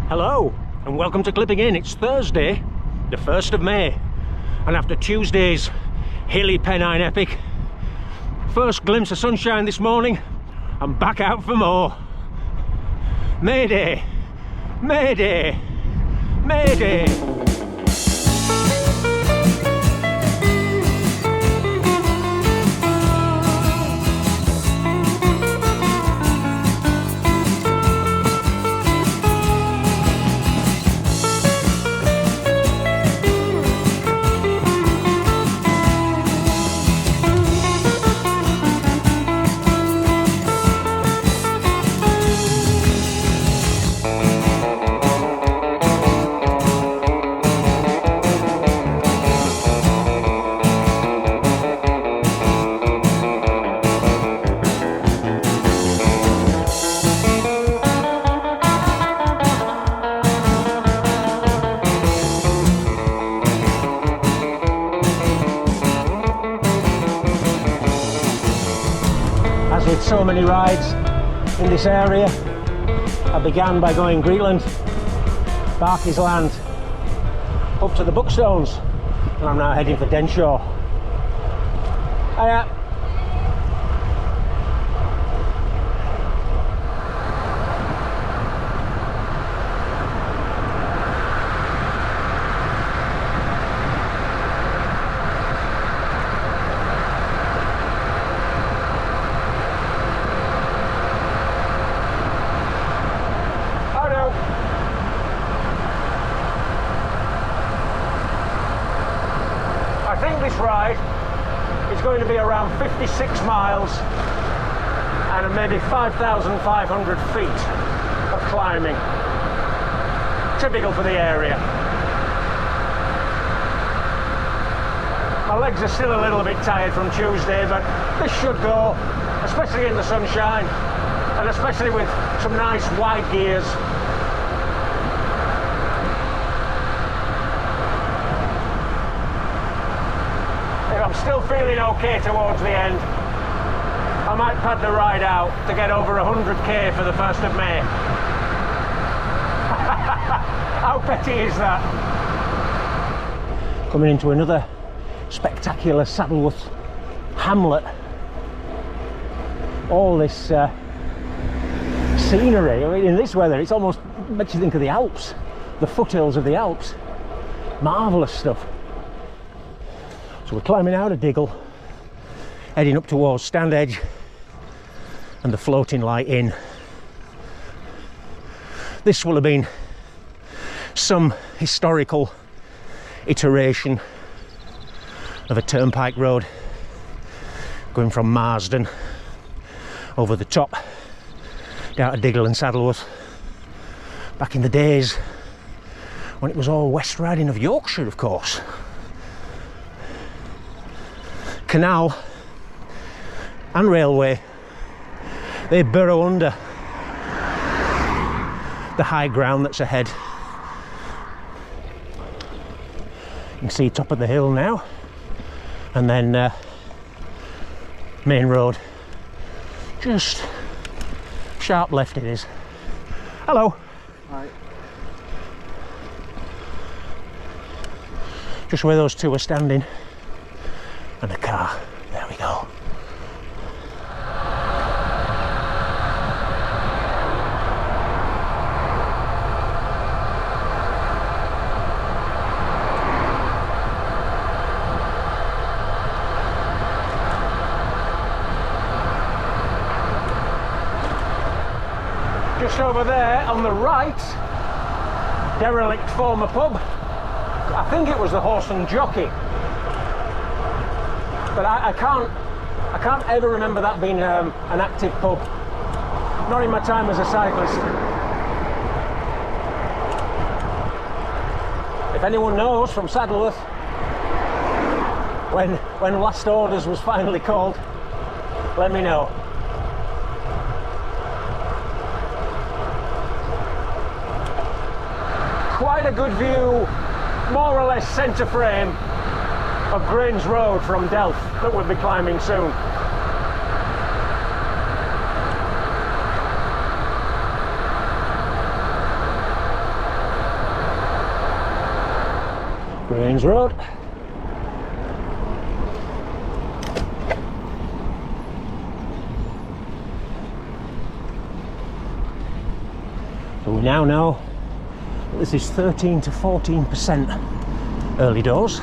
Hello and welcome to Clipping In. It's Thursday, the 1st of May, and after Tuesday's hilly Pennine epic, first glimpse of sunshine this morning, I'm back out for more. Mayday! Mayday! Mayday! With so many rides in this area, I began by going Greenland Bark land up to the Bookstones, and I'm now heading for Denshaw. I think this ride is going to be around 56 miles and maybe 5,500 feet of climbing. Typical for the area. My legs are still a little bit tired from Tuesday, but this should go, especially in the sunshine and especially with some nice wide gears. I'm still feeling okay towards the end. I might pad the ride out to get over 100k for the 1st of May. How petty is that? Coming into another spectacular Saddleworth Hamlet. All this scenery, I mean, in this weather it's almost makes you think of the Alps, the foothills of the Alps. Marvellous stuff. So we're climbing out of Diggle, heading up towards Stand Edge and the Floating Light Inn. This will have been some historical iteration of a turnpike road going from Marsden over the top down to Diggle and Saddleworth back in the days when it was all West Riding of Yorkshire, of course. Canal and railway, they burrow under the high ground that's ahead. You can see top of the hill now, and then main road, just sharp left it is. Hello. Hi. Just where those two are standing. And a car. There we go. Just over there on the right, derelict former pub. I think it was the Horse and Jockey. But I can't ever remember that being an active pub. Not in my time as a cyclist. If anyone knows from Saddleworth when last orders was finally called, let me know. Quite a good view, more or less centre frame, of Greenland Road from Delft that we'll be climbing soon. Bookstones Road. So we now know that this is 13 to 14% early doors.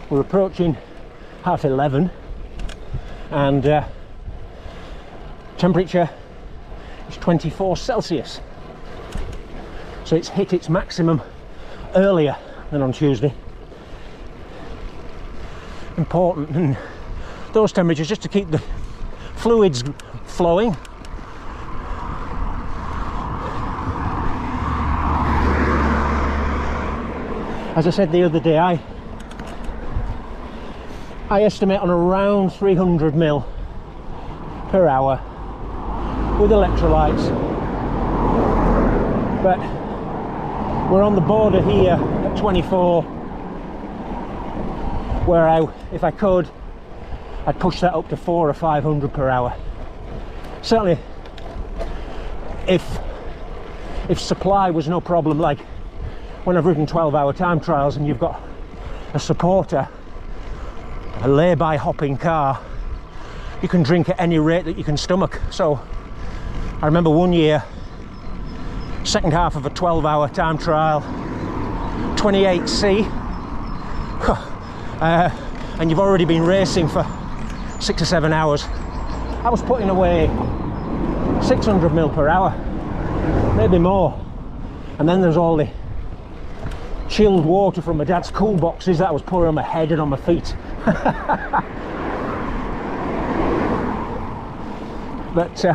We're approaching 11:30 and temperature is 24 Celsius. So it's hit its maximum earlier than on Tuesday. Important in those temperatures just to keep the fluids flowing. As I said the other day, I estimate on around 300 ml per hour with electrolytes, but we're on the border here at 24, where if I could, I'd push that up to 400 or 500 per hour. Certainly, if supply was no problem, like when I've ridden 12-hour time trials and you've got a supporter, a lay-by hopping car, you can drink at any rate that you can stomach. So I remember one year, second half of a 12-hour time trial, 28C, and you've already been racing for 6 or 7 hours. I was putting away 600 ml per hour, maybe more. And then there's all the chilled water from my dad's cool boxes that I was pouring on my head and on my feet. But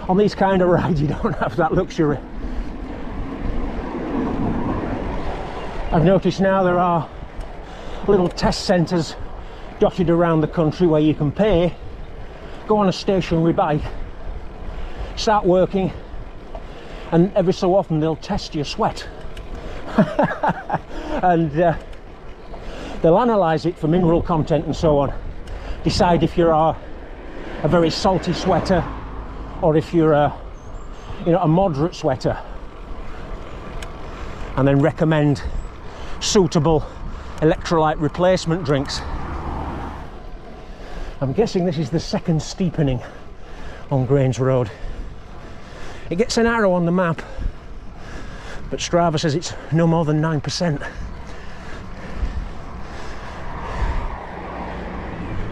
on these kind of rides you don't have that luxury. I've noticed now there are little test centres dotted around the country where you can pay, go on a stationary bike, start working, and every so often they'll test your sweat. And they'll analyse it for mineral content and so on, decide if you're a very salty sweater or if you're a moderate sweater, and then recommend suitable electrolyte replacement drinks. I'm guessing this is the second steepening on Greenland Road. It gets an arrow on the map, but Strava says it's no more than 9%.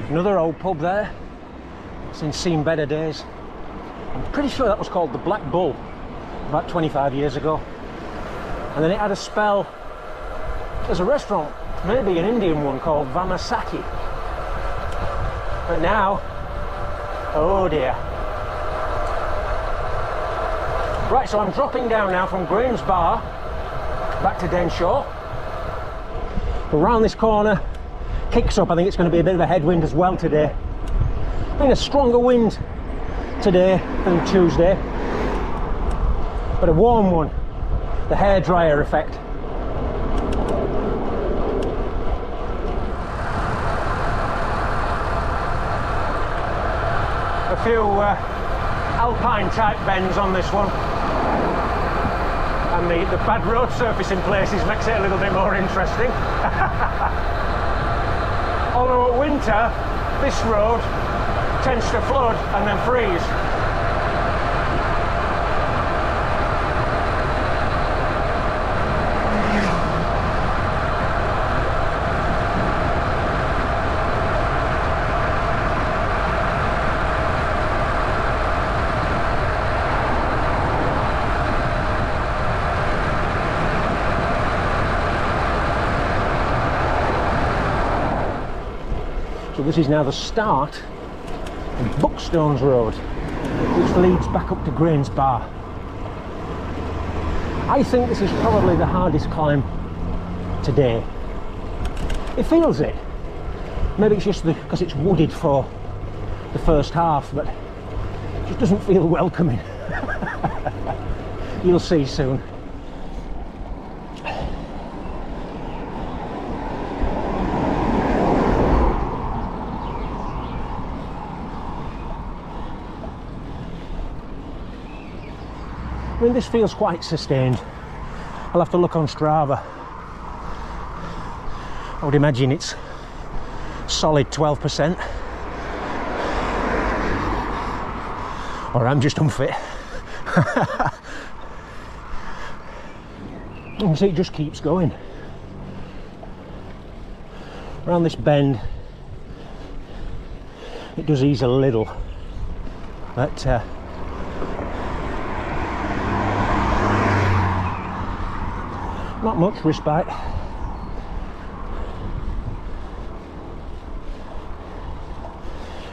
Another old pub there, since seen better days. I'm pretty sure that was called the Black Bull about 25 years ago. And then it had a spell as a restaurant, maybe an Indian one called Vamasaki. But now, oh dear. Right, so I'm dropping down now from Greenland Bark back to Denshaw. Around this corner, kicks up. I think it's going to be a bit of a headwind as well today. Been a stronger wind today than Tuesday, but a warm one, the hairdryer effect. A few alpine type bends on this one, and the bad road surface in places makes it a little bit more interesting. Although at winter this road tends to flood and then freeze. So this is now the start of Bookstones Road, which leads back up to Greenland Bark. I think this is probably the hardest climb today. It feels it. Maybe it's just because it's wooded for the first half, but it just doesn't feel welcoming. You'll see soon. I mean, this feels quite sustained. I'll have to look on Strava. I would imagine it's solid 12%. Or I'm just unfit. You can see it just keeps going. Around this bend, it does ease a little, but not much respite.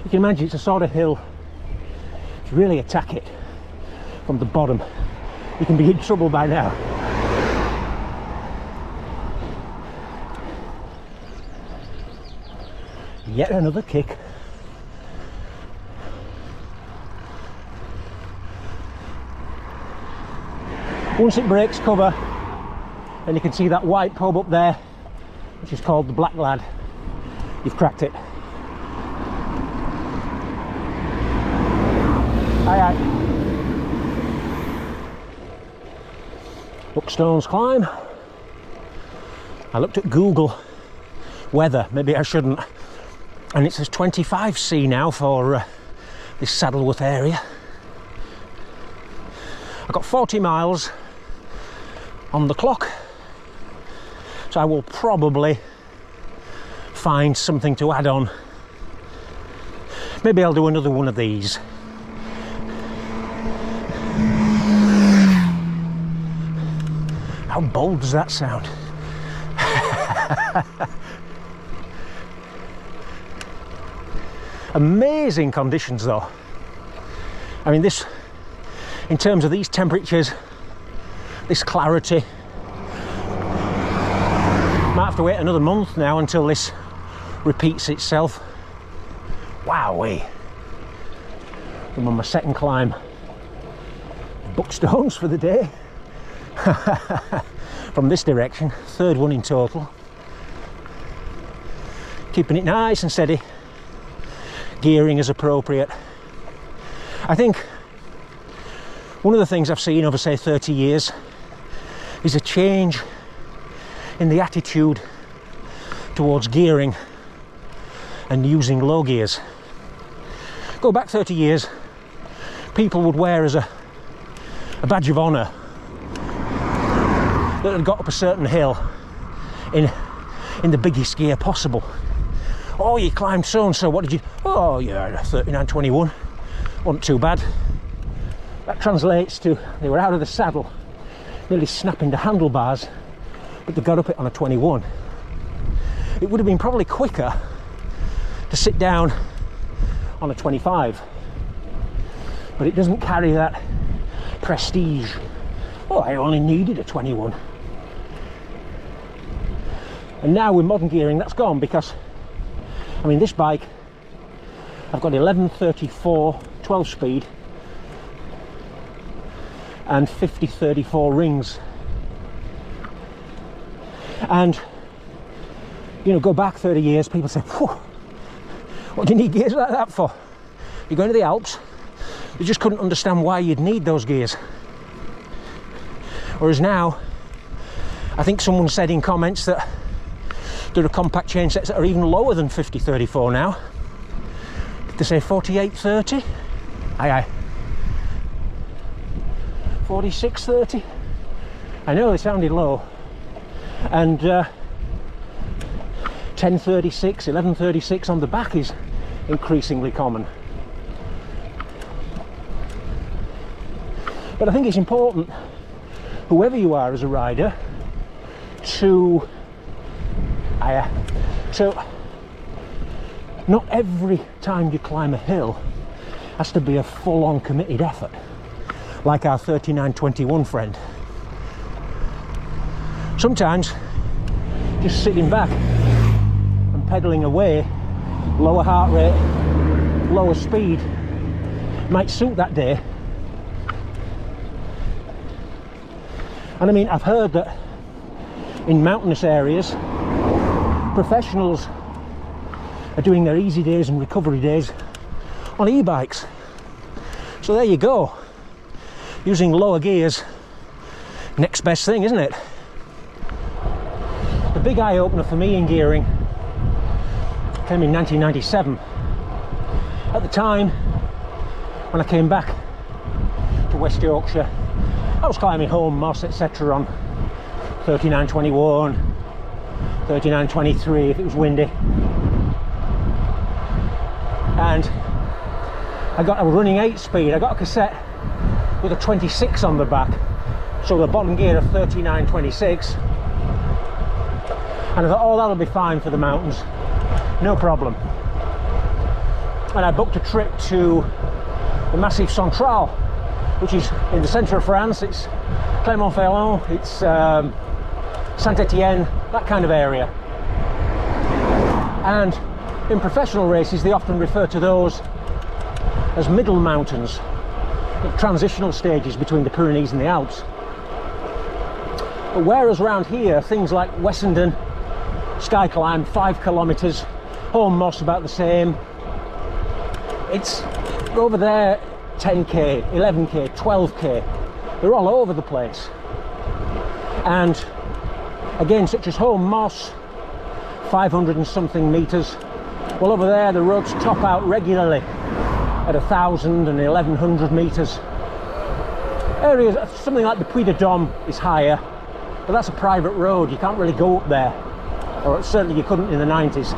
You can imagine it's a sort of hill, if you really attack it from the bottom, you can be in trouble by now. Yet another kick. Once it breaks cover, and you can see that white pub up there, which is called the Black Lad, you've cracked it. Aye aye. Bookstones climb. I looked at Google weather, maybe I shouldn't, and it says 25C now for this Saddleworth area. I've got 40 miles on the clock, so I will probably find something to add on. Maybe I'll do another one of these. How bold does that sound? Amazing conditions though. I mean, this, in terms of these temperatures, this clarity, might have to wait another month now until this repeats itself. Wowee. I'm on my second climb. Bookstones for the day. From this direction, third one in total. Keeping it nice and steady. Gearing as appropriate. I think one of the things I've seen over, say, 30 years is a change in the attitude towards gearing and using low gears. Go back 30 years, people would wear as a badge of honour that had got up a certain hill in the biggest gear possible. Oh, you climbed so and so, what did you? Oh yeah, 3921, wasn't too bad. That translates to they were out of the saddle, nearly snapping the handlebars, but they got up it on a 21. It would have been probably quicker to sit down on a 25, but it doesn't carry that prestige. Oh, I only needed a 21. And now with modern gearing, that's gone, because I mean, this bike, I've got 1134 12 speed and 5034 rings. And you know, go back 30 years, people say, what do you need gears like that for? You're going to the Alps. They just couldn't understand why you'd need those gears. Whereas now, I think someone said in comments that there are compact chain sets that are even lower than 5034 now. Did they say 4830? Aye aye. 4630? I know they sounded low. And 1036, 1136 on the back is increasingly common. But I think it's important, whoever you are as a rider, to not every time you climb a hill has to be a full-on committed effort, like our 3921 friend. Sometimes just sitting back and pedalling away, lower heart rate, lower speed, might suit that day. And I mean, I've heard that in mountainous areas, professionals are doing their easy days and recovery days on e-bikes. So there you go. Using lower gears, next best thing, isn't it? big eye-opener for me in gearing came in 1997. At the time, when I came back to West Yorkshire, I was climbing home moss, etc. on 3921, 3923 if it was windy. And I was running 8-speed. I got a cassette with a 26 on the back, so the bottom gear of 3926. And I thought, oh, that'll be fine for the mountains, no problem. And I booked a trip to the Massif Central, which is in the centre of France. It's Clermont-Ferrand, it's Saint-Étienne, that kind of area. And in professional races, they often refer to those as middle mountains, transitional stages between the Pyrenees and the Alps. But whereas around here, things like Wessenden, Sky Climb, 5 kilometres, Home Moss about the same. It's over there 10k, 11k, 12k. They're all over the place. And again, such as Home Moss, 500 and something metres. Well, over there the roads top out regularly at 1,000 and 1,100 metres. Areas, something like the Puy de Dôme is higher, but that's a private road. You can't really go up there, or certainly you couldn't in the 90s.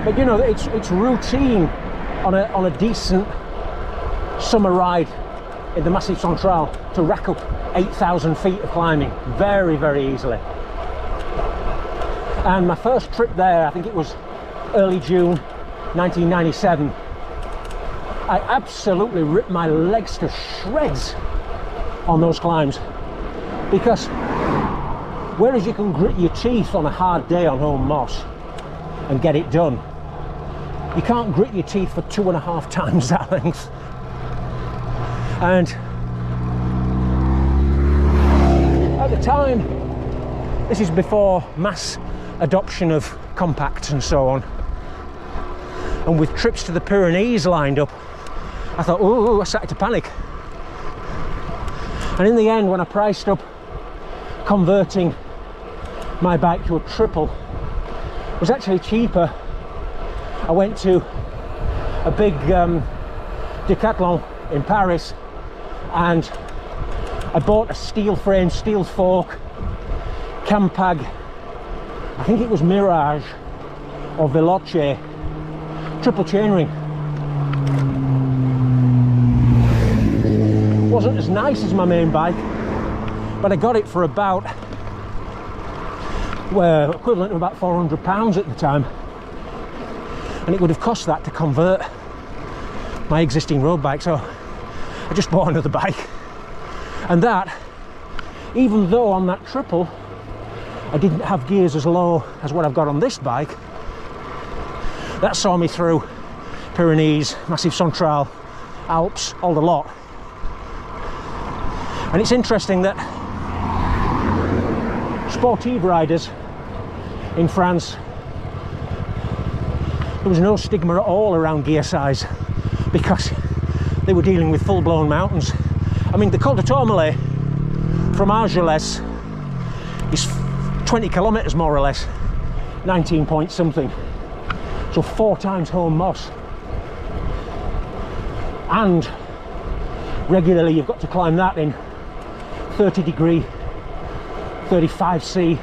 But you know, it's routine on a decent summer ride in the Massif Central to rack up 8,000 feet of climbing very, very easily. And my first trip there, I think it was early June 1997, I absolutely ripped my legs to shreds on those climbs, because whereas you can grit your teeth on a hard day on Home Moss and get it done, you can't grit your teeth for 2.5 times that length. And at the time, this is before mass adoption of compacts and so on, and with trips to the Pyrenees lined up, I thought, oh, I started to panic. And in the end, when I priced up converting my bike to a triple, it was actually cheaper. I went to a big Decathlon in Paris and I bought a steel frame, steel fork, Campag, I think it was Mirage or Veloce, triple chainring. Wasn't as nice as my main bike, but I got it for about, well, equivalent to about £400 at the time. And it would have cost that to convert my existing road bike, so I just bought another bike. And that, even though on that triple I didn't have gears as low as what I've got on this bike, that saw me through Pyrenees, Massif Central, Alps, all the lot. And it's interesting that sportive riders in France, there was no stigma at all around gear size, because they were dealing with full-blown mountains. I mean, the Col de Tourmalet from Argelès is 20 kilometres more or less, 19 point something, so 4 times Home Moss. And regularly you've got to climb that in 30 degree, 35C.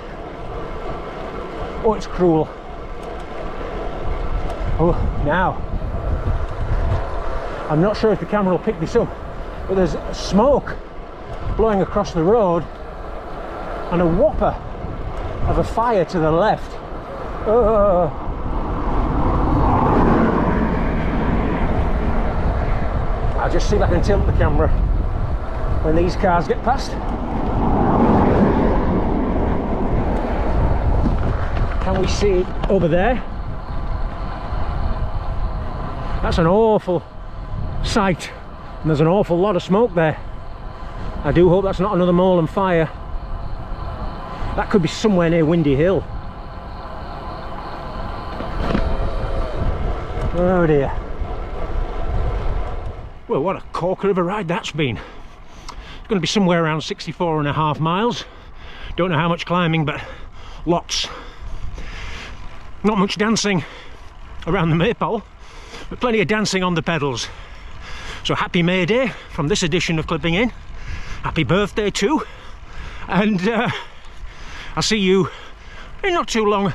Oh, it's cruel. Oh, now, I'm not sure if the camera will pick this up, but there's smoke blowing across the road and a whopper of a fire to the left. I'll just see if I can tilt the camera when these cars get past. Can we see it over there? That's an awful sight, and there's an awful lot of smoke there. I do hope that's not another moorland fire. That could be somewhere near Windy Hill. Oh dear. Well, what a corker of a ride that's been. It's going to be somewhere around 64.5 miles. Don't know how much climbing, but lots. Not much dancing around the maypole, but plenty of dancing on the pedals. So happy May Day from this edition of Clipping In. Happy birthday too. And I'll see you in not too long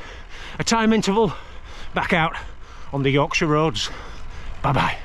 a time interval back out on the Yorkshire roads. Bye bye.